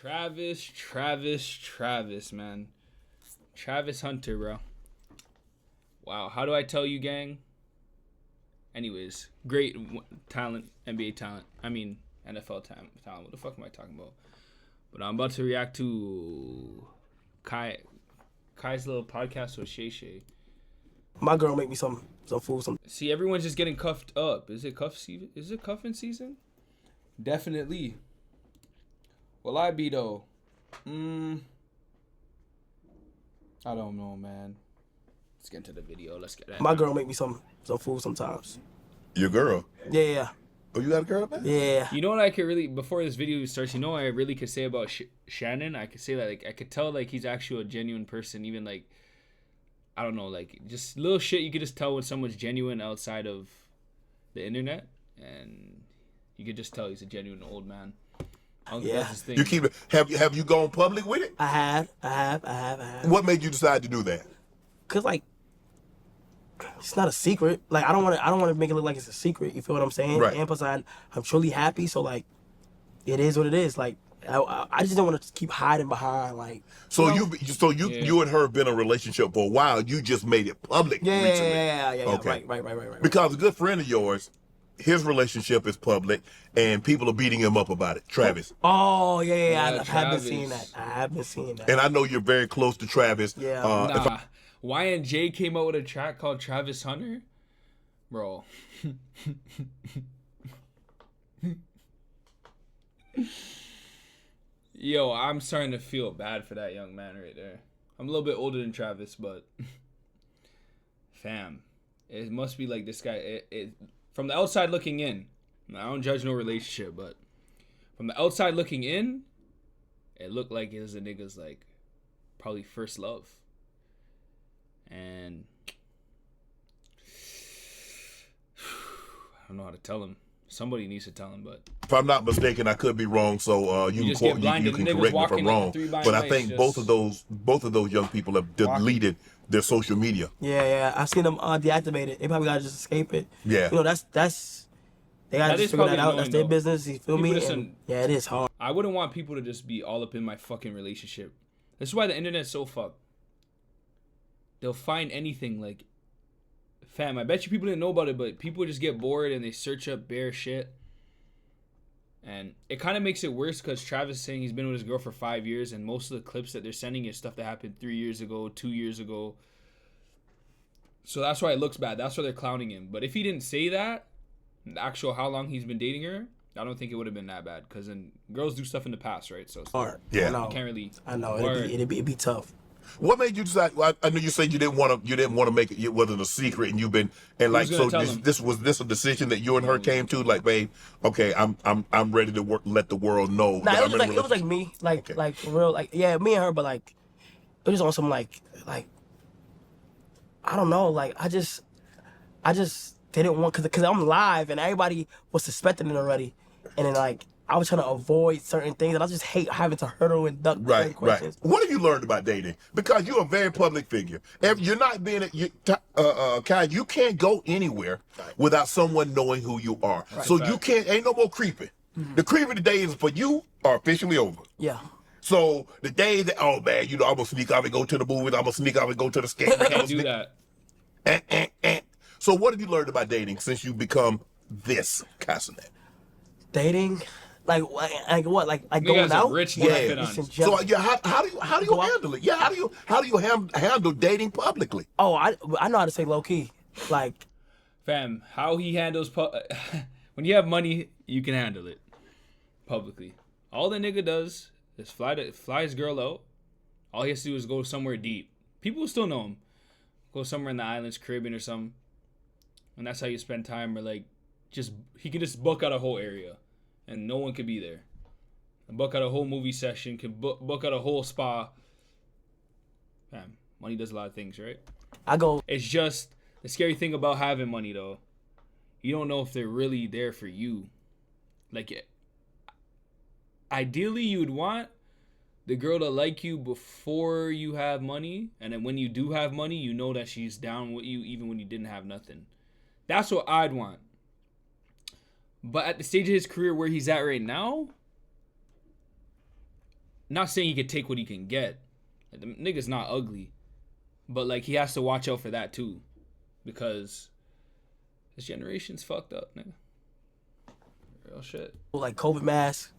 Travis, man. Travis Hunter, bro. Wow, how do I tell you, gang? Anyways, great talent, NBA talent. I mean, NFL talent. What the fuck am I talking about? But I'm about to react to Kai's little podcast with Shay Shay. My girl make me some food. See, everyone's just getting cuffed up. Is it cuff season? Is it cuffing season? Definitely. Will I be though? I don't know, man. Let's get into the video. Let's get it. My girl make me some food sometimes. Your girl? Yeah. Oh, you got a girl, man? Yeah. You know what I could really, before this video starts, you know what I really could say about Shannon? I could say that, like, I could tell, like, he's actually a genuine person. Even, like, I don't know, like, just little shit you could just tell when someone's genuine outside of the internet. And you could just tell he's a genuine old man. Yeah. That's his thing. You keep it. Have you gone public with it? I have. What made you decide to do that? Cause like, it's not a secret. Like I don't want to make it look like it's a secret. You feel what I'm saying? Right. And plus, I'm truly happy. So like, it is what it is. Like I just don't want to keep hiding behind like. So you and her have been in a relationship for a while. You just made it public recently. Yeah. Okay. Right. Because a good friend of yours, his relationship is public, and people are beating him up about it. Travis. Oh yeah. I have been Travis. seeing that. And I know you're very close to Travis. Yeah. Nah. Y&J came out with a track called Travis Hunter? Bro. Yo, I'm starting to feel bad for that young man right there. I'm a little bit older than Travis, but fam, it must be like this guy. From the outside looking in, I don't judge no relationship, but from the outside looking in, it looked like it was a nigga's like probably first love. And I don't know how to tell him. Somebody needs to tell him, but if I'm not mistaken, I could be wrong. So you can correct me if I'm wrong. But I think both of those young people have deleted their social media. Yeah. I've seen them deactivate it. They probably gotta just escape it. Yeah. You know that's they gotta just figure that out. That's their business. You feel me? Yeah, it is hard. I wouldn't want people to just be all up in my fucking relationship. This is why the internet's so fucked. They'll find anything, like, fam, I bet you people didn't know about it, but people just get bored and they search up bare shit. And it kind of makes it worse because Travis is saying he's been with his girl for 5 years, and most of the clips that they're sending is stuff that happened 3 years ago, 2 years ago. So that's why it looks bad. That's why they're clowning him. But if he didn't say that, the actual how long he's been dating her, I don't think it would have been that bad. Because then girls do stuff in the past, right? So Hard. Yeah. I know. You can't really. I know. It'd be tough. What made you decide? Well, I know you said you didn't want to make it wasn't a secret, and you've been and like so. This was a decision that you and her came to, like, babe. Okay, I'm ready to let the world know. Nah, it was like me, like for real, like me and her, but like it was on some like I don't know, like I just didn't want because I'm live and everybody was suspecting it already, and then like. I was trying to avoid certain things, and I just hate having to hurdle and duck certain questions. Right. What have you learned about dating? Because you're a very public figure. If you're not being, Kai, you can't go anywhere without someone knowing who you are. Right. So you can't. Ain't no more creeping. Mm-hmm. The creeping days for you are officially over. Yeah. So the days that I'm gonna sneak off and go to the movies. I'm gonna sneak off and go to the skate. Can't do that. So what have you learned about dating since you become this Casanet? Dating. Like what? Like going out? Rich So how do you handle it? Yeah, how do you handle dating publicly? Oh, I know how to say low key. Like, fam, how he handles when you have money, you can handle it publicly. All the nigga does is fly his girl out. All he has to do is go somewhere deep. People will still know him. Go somewhere in the islands, Caribbean or something, and that's how you spend time. Or like, he can just book out a whole area. And no one could be there. And book out a whole movie session, can book out a whole spa. Man, money does a lot of things, right? It's just the scary thing about having money, though. You don't know if they're really there for you. Like, ideally, you would want the girl to like you before you have money. And then when you do have money, you know that she's down with you even when you didn't have nothing. That's what I'd want. But at the stage of his career where he's at right now, not saying he could take what he can get. Like, the nigga's not ugly, but like he has to watch out for that too, because this generation's fucked up, nigga. Real shit. Like COVID mask.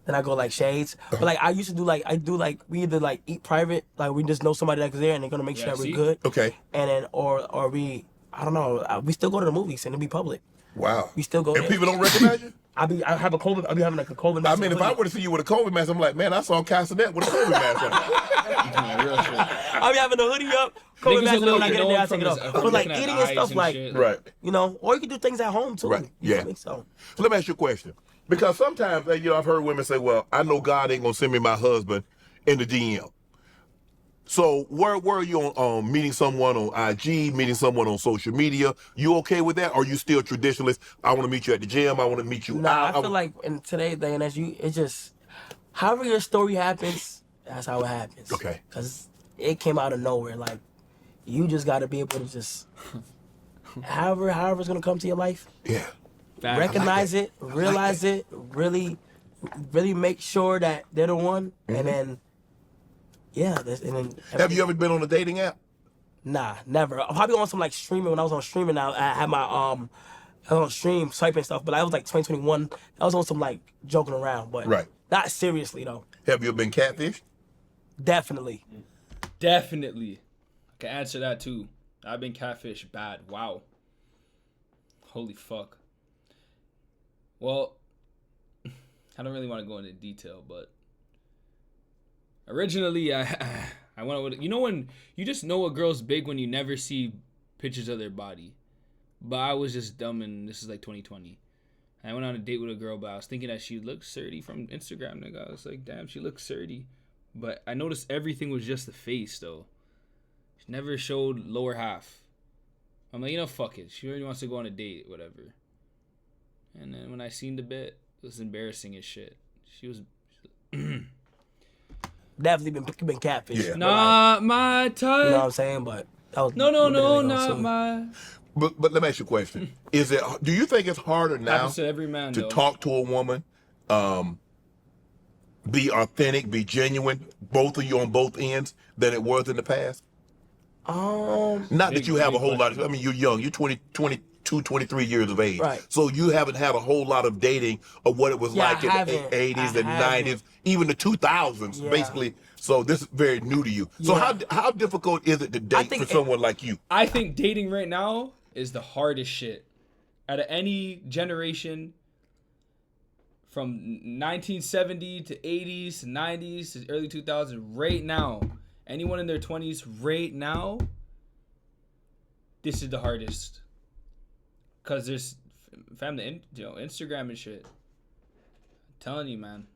Then I go like shades. But like I used to do like we either like eat private, like we just know somebody that's there and they're gonna make sure that we're good. Okay. And then or we I don't know, we still go to the movies and it be public. Wow. We still go And there. people don't recognize you? I have a COVID. I be having like a COVID mask. I mean, if I were to see you with a COVID mask, I'm like, man, I saw Cenat with a COVID mask on. Yeah, real shit. I be having a hoodie up, COVID Niggas mask, and then when I will get in know there, I from take it his- off. from But like looking at eating the and stuff, eyes and like shit. Right. you know, or you can do things at home too. Right. You Yeah. feel me? So So let me ask you a question. Because sometimes, I've heard women say, well, I know God ain't going to send me my husband in the DM. So where were you on meeting someone on IG, meeting someone on social media? You okay with that? Or are you still traditionalist? I want to meet you at the gym. I want to meet you nah, out. I feel like in today's day and age, it's just however your story happens, that's how it happens. Okay. Because it came out of nowhere. Like you just got to be able to just however it's gonna come to your life. Yeah. Recognize it, realize it, really make sure that they're the one, and then, and then. Have you ever been on a dating app? Nah, never. I'm probably on some like streaming. When I was on streaming, I had my I was on stream swiping stuff, but I was like 2021. I was on some like joking around, but Right. not seriously though. Have you been catfished? Definitely. Definitely. I can answer that too. I've been catfish bad. Wow. Holy fuck. Well, I don't really want to go into detail, but originally I went with, when you just know a girl's big when you never see pictures of their body. But I was just dumb, and this is like 2020. I went on a date with a girl, but I was thinking that she looked surdy from Instagram, nigga. I was like, damn, she looks surdy. But I noticed everything was just the face, though. She never showed lower half. I'm like, fuck it. She already wants to go on a date, whatever. And then when I seen the bit, it was embarrassing as shit. She was Definitely been catfish. Yeah. not my type. You know what I'm saying? But that was No, so- not my. But let me ask you a question. Do you think it's harder now Happens to every man, to though. talk to a woman, be authentic, be genuine, both of you on both ends, than it was in the past? Not that Big- you have a big whole lot question. of, you're young, you're 22, 23 years of age. Right. So you haven't had a whole lot of dating of what it was Yeah, like I in haven't. the 80s I and haven't. 90s, even the 2000s, Yeah. basically. So this is very new to you. So Yeah. how difficult is it to date think for someone like you? I think dating right now is the hardest shit out of any generation, from 1970 to 80s to 90s to early 2000s. Right now, anyone in their 20s right now, this is the hardest, because there's family, Instagram and shit. I'm telling you, man,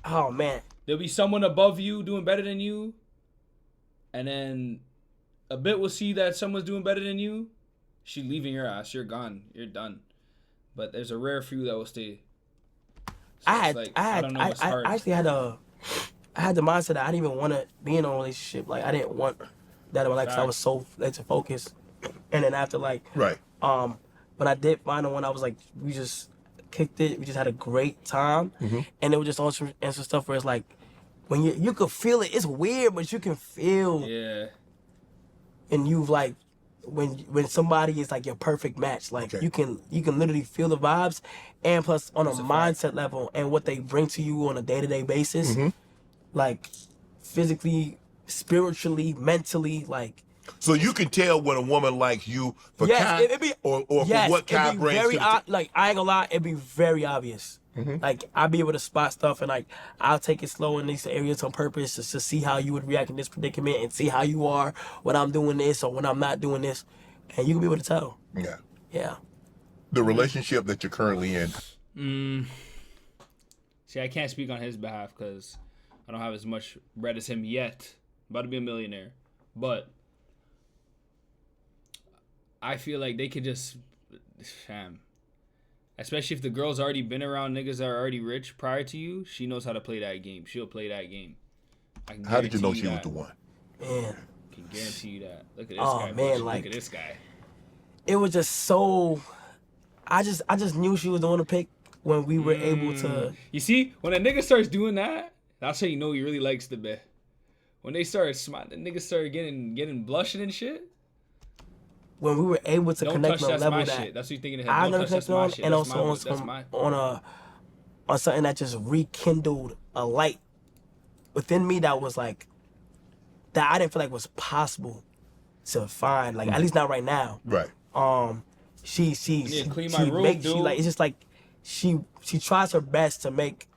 Oh man. there'll be someone above you doing better than you, and then a bit will see that someone's doing better than you. She leaving your ass. You're gone. You're done. But there's a rare few that will stay. So I it's like, don't know what's hard. actually had I had the mindset that I didn't even want to be in a relationship. Like I didn't want that in my life 'cause I was so into focus. And then after like Right. when I did find the one, I was like, we just kicked it. We just had a great time. And it was just on some stuff where it's like when you could feel it. It's weird, but you can feel Yeah. and you've like when somebody is like your perfect match, like Okay. you can literally feel the vibes, and plus on a That's a mindset level and what they bring to you on a day-to-day basis, like physically, spiritually, mentally, like So you can tell when a woman likes you for yes, kind it'd be or yes, for what it'd kind be brings very to the like I ain't gonna lie, it'd be very obvious. Like I'll be able to spot stuff, and like I'll take it slow in these areas on purpose just to see how you would react in this predicament and see how you are when I'm doing this or when I'm not doing this, and you can be able to tell. Yeah. Yeah. The relationship that you're currently in. See, I can't speak on his behalf because I don't have as much bread as him yet. I'm about to be a millionaire. But I feel like they could just, fam. Especially if the girl's already been around niggas that are already rich prior to you, she knows how to play that game. She'll play that game. I can How did you know guarantee she was that. the one? Man. I can guarantee you that. Look at this Oh, guy. man, Bush. like- Look at this guy. It was just so I just knew she was the one to pick when we were able to You see, when a nigga starts doing that, That's how you know he really likes the bitch. When they started smiling, the niggas started getting blushing and shit. When we were able to Don't connect touch on a that's level my that shit. That's what you thinking in I your head. never Don't touch that's connected my on, shit. and That's also my, on that's some my. on something that just rekindled a light within me that was like that I didn't feel like was possible to find. Like at least not right now. Right. She clean my room, she dude. like it's just like she tries her best to make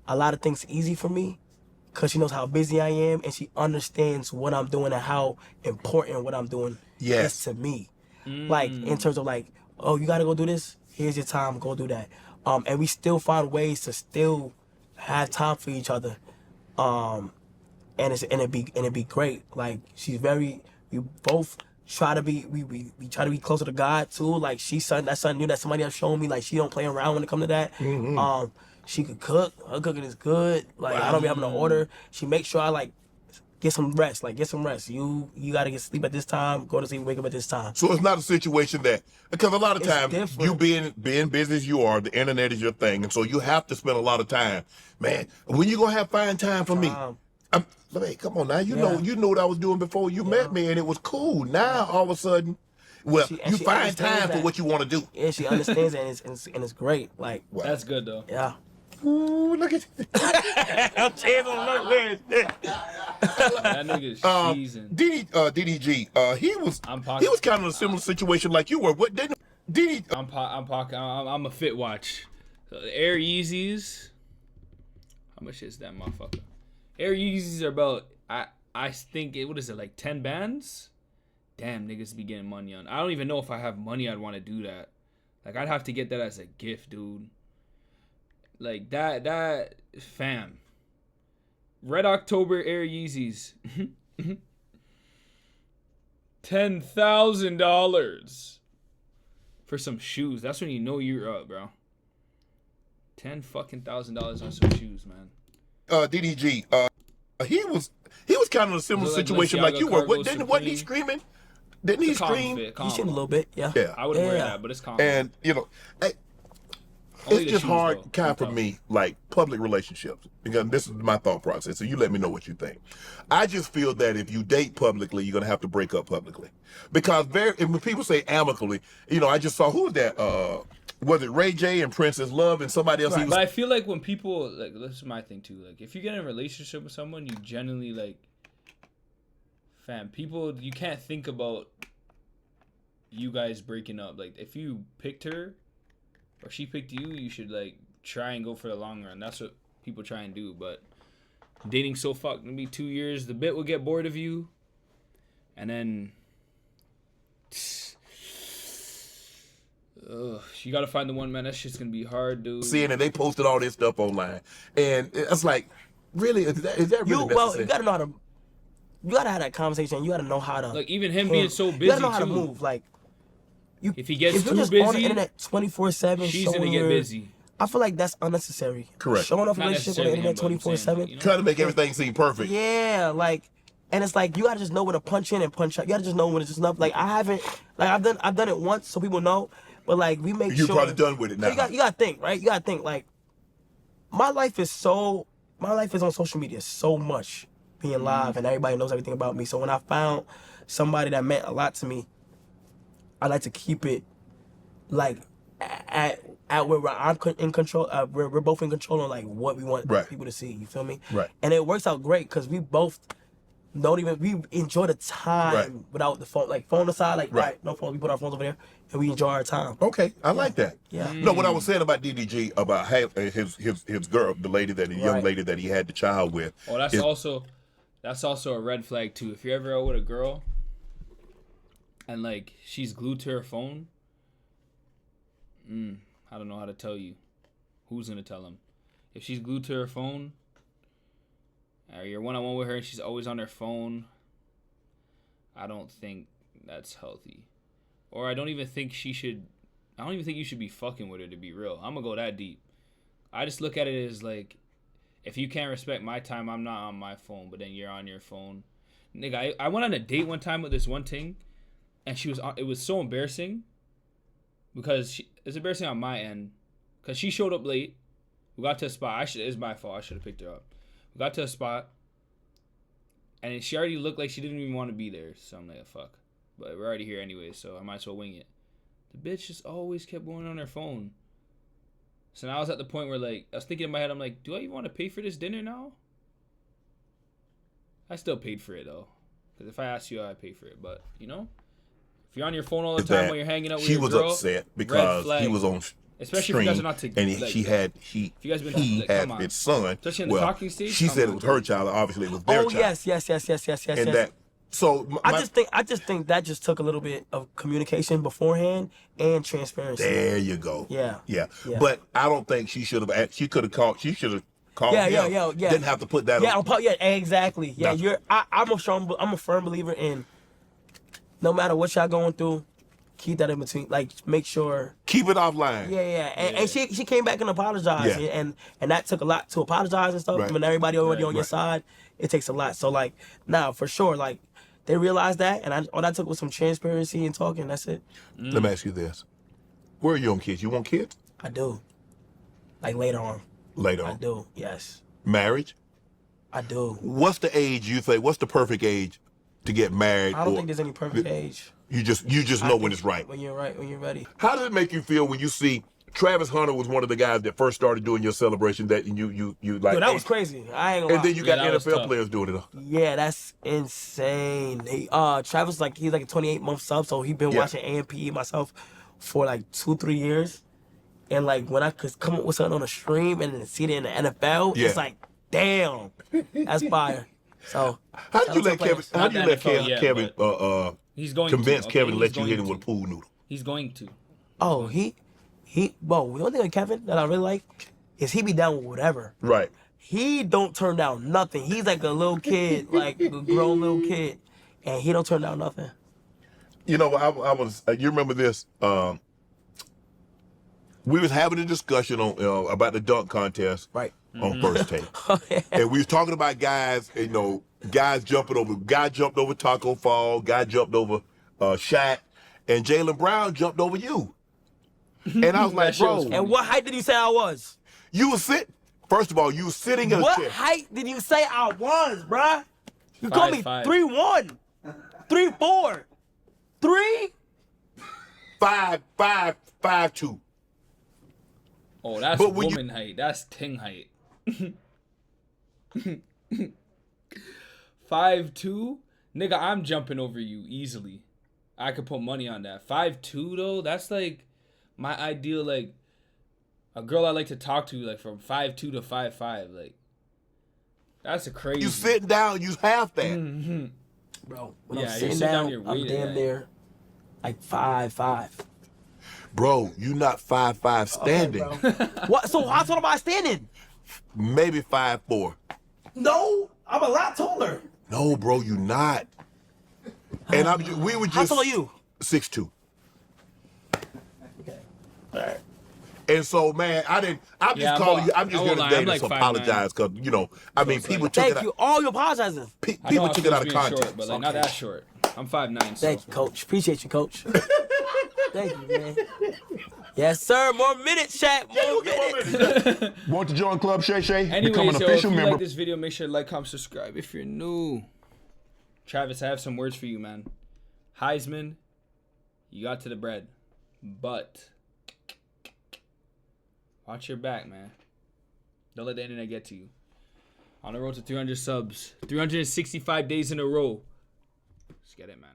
a lot of things easy for me because she knows how busy I am and she understands what I'm doing and how important what I'm doing is to me. Like in terms of like, oh, you gotta go do this. Here's your time. Go do that. And we still find ways to still have time for each other. And it'd be great. Like she's very. We both try to be. We try to be closer to God too. Like that's something new that somebody else showed me. Like she don't play around when it comes to that. She could cook. Her cooking is good. Like I don't be having to order. She makes sure I like get some rest. Like get some rest. You gotta get sleep at this time. Go to sleep. Wake up at this time. So it's not a situation that, because a lot of It's times different. you being busy as you are, the internet is your thing, and so you have to spend a lot of time. Man, when you gonna have find time for me? Hey, come on now. You know what I was doing before you met me, and it was cool. Now all of a sudden, well, She you find understands time for that. what you want to do. Yeah, she understands it and it's great. Like That's good though. yeah. Ooh, look at you. I'm changing on the That nigga's cheesing. DDG, he was kind of in a similar situation like you were. What didn't DD? I'm a fit watch. So the Air Yeezys. How much is that motherfucker? Air Yeezys are about I think what is it, like 10 bands? Damn, niggas be getting money on. I don't even know if I have money I'd want to do that. Like I'd have to get that as a gift, dude. Like that fam. Red October Air Yeezys. $10,000 for some shoes. That's when you know you're up, bro. $10,000 on some shoes, man. DDG, he was kind of in a similar situation like you were. Wasn't he screaming? Didn't he scream? He should a little bit, yeah. I wouldn't wear that, but it's common. And it's just hard, kind of for me, like public relationships, because this is my thought process. So you let me know what you think. I just feel that if you date publicly, you're gonna have to break up publicly, because when people say amicably, I just saw who was that? Was it Ray J and Princess Love and somebody else? Right. But I feel like when people this is my thing too. Like if you get in a relationship with someone, you generally like, fam, people you can't think about you guys breaking up. Like if you picked her or she picked you, you should like try and go for the long run. That's what people try and do. But dating so fucked, maybe 2 years, the bit will get bored of you, and then you gotta find the one, man. That shit's gonna be hard, dude. Seeing that they posted all this stuff online, and it's like, really, is that really necessary? Well, you gotta know how to. You gotta have that conversation. You gotta know how to. Like even him being so busy, you gotta know how too. to move. Like, if he gets if too you're just busy, on the internet 24/7, she's gonna get busy. I feel like that's unnecessary. Correct. Showing off a Not relationship on the necessarily internet him, but I'm saying, 24/7. Trying to make everything seem perfect. Yeah, like, and it's like you gotta just know when to punch in and punch out. You gotta just know when it's just enough. Like I've done it once so people know, but like we make You're sure. probably done with it now. You gotta think, right? You gotta think like, my life is on social media so much, being live, and everybody knows everything about me. So when I found somebody that meant a lot to me, I like to keep it like at where I'm in control. We're both in control on like what we want people to see. You feel me? Right. And it works out great because we both we enjoy the time without the phone. Like phone aside, like no phone. We put our phones over there and we enjoy our time. Okay, I like that. Yeah. No, what I was saying about DDG about his girl, the young lady that he had the child with. Oh, that's also a red flag too. If you're ever out with a girl and like she's glued to her phone, I don't know how to tell you. Who's gonna tell him? If she's glued to her phone, or you're one-on-one with her and she's always on her phone, I don't think that's healthy. Or I don't even think you should be fucking with her, to be real. I'm gonna go that deep. I just look at it as like, if you can't respect my time, I'm not on my phone, but then you're on your phone. Nigga, I went on a date one time with this one thing, and it was so embarrassing, because it's embarrassing on my end, because she showed up late. We got to a spot. It's my fault. I should have picked her up. We got to a spot, and she already looked like she didn't even want to be there. So I'm like, fuck. But we're already here anyway, so I might as well wing it. The bitch just always kept going on her phone. So now I was at the point where, like, I was thinking in my head, I'm like, do I even want to pay for this dinner now? I still paid for it, though. Because if I asked you, I'd pay for it. But, you know, if you're on your phone all the time while you're hanging out with your girl, she was upset because he was on especially if you guys are not together. And he had his son. Especially in the talking stage. She said it was her child. Obviously, it was their child. Yes. And that. So I just think that just took a little bit of communication beforehand and transparency. There you go. Yeah. But I don't think she should have. She could have called. She should have called him. Yeah. Didn't have to put that. Yeah, exactly. Yeah, That's- I'm a firm believer in no matter what y'all going through, keep that in between. Like, make sure. Keep it offline. Yeah. And she came back and apologized. Yeah. And that took a lot to apologize and stuff. Right. When everybody already on your side, it takes a lot. So, like, now, for sure, like, they realized that, and all that took was some transparency and talking. That's it. Let me ask you this: where are you on kids? You want kids? I do. Like, later on. Later I on. do, yes. Marriage? I do. What's the age you think? What's the perfect age to get married? I don't think there's any perfect age. You just know when it's right. When you're right, when you're ready. How does it make you feel when you see Travis Hunter was one of the guys that first started doing your celebration that you like? Yo, that was crazy. I ain't gonna lie. And then you got that was NFL tough. players doing it. Yeah, that's insane. Travis, like, he's like a 28-month sub, so he's been watching AMP myself for like 2-3 years. And like, when I could come up with something on a stream and then see it in the NFL, it's like, damn, that's fire. So How did you let Kevin? How did you let Kevin? He's going convince to. Kevin to Okay, let you hit him with a pool noodle? He's going to. Oh, well, the only thing with Kevin that I really like is he be down with whatever. Right. He don't turn down nothing. He's like a little kid, like a grown little kid, and he don't turn down nothing. You know, I was. You remember this? We was having a discussion on about the dunk contest, Right. On First Take, Oh, yeah. and we was talking about guys. You know, guys jumping over. Guy jumped over Taco Fall. Guy jumped over Shaq, and Jaylen Brown jumped over you. And I was like, That shit was bro, funny. And what height did you say I was? you was sit. First of all, you was sitting in a What chair. height did you say I was, bruh? You called me 5'5". 3'1", 3'4", 3. 5'2". Oh, that's But when woman height. That's ting height. 5'2", nigga. I'm jumping over you easily. I could put money on that. 5'2" though. That's like my ideal, like a girl I like to talk to, like from 5'2" to 5'5". Like that's a crazy. You sitting down, you half that. Bro, when Yeah, I'm you're sitting sitting down, down, you're I'm weighted, damn man. near like 5'5". Bro, you not 5'5" standing. Okay, bro. What? So how tall am I standing? Maybe 5'4". No, I'm a lot taller. No, bro, you not. And we were just. How tall are you? 6'2". Okay. All right. And so, man, I'm just Yeah, calling you. I'm I just won't here lie, today I'm to like 5'9". apologize because, you know, I mean, it's people like- took Thank it you. out. Oh, you apologizing. People took it out of context. short, but like not that short. I'm 5'9". So. Thank you, Coach. Appreciate you, Coach. Thank you, man. Yes, sir. More minutes, chat. More minutes. Want to join Club Shay Shay? Anyway, Become an so if official you member. like this video, make sure to like, comment, subscribe. If you're new, Travis, I have some words for you, man. Heisman, you got to the bread, but watch your back, man. Don't let the internet get to you. On the road to 300 subs, 365 days in a row. Let's get it, man.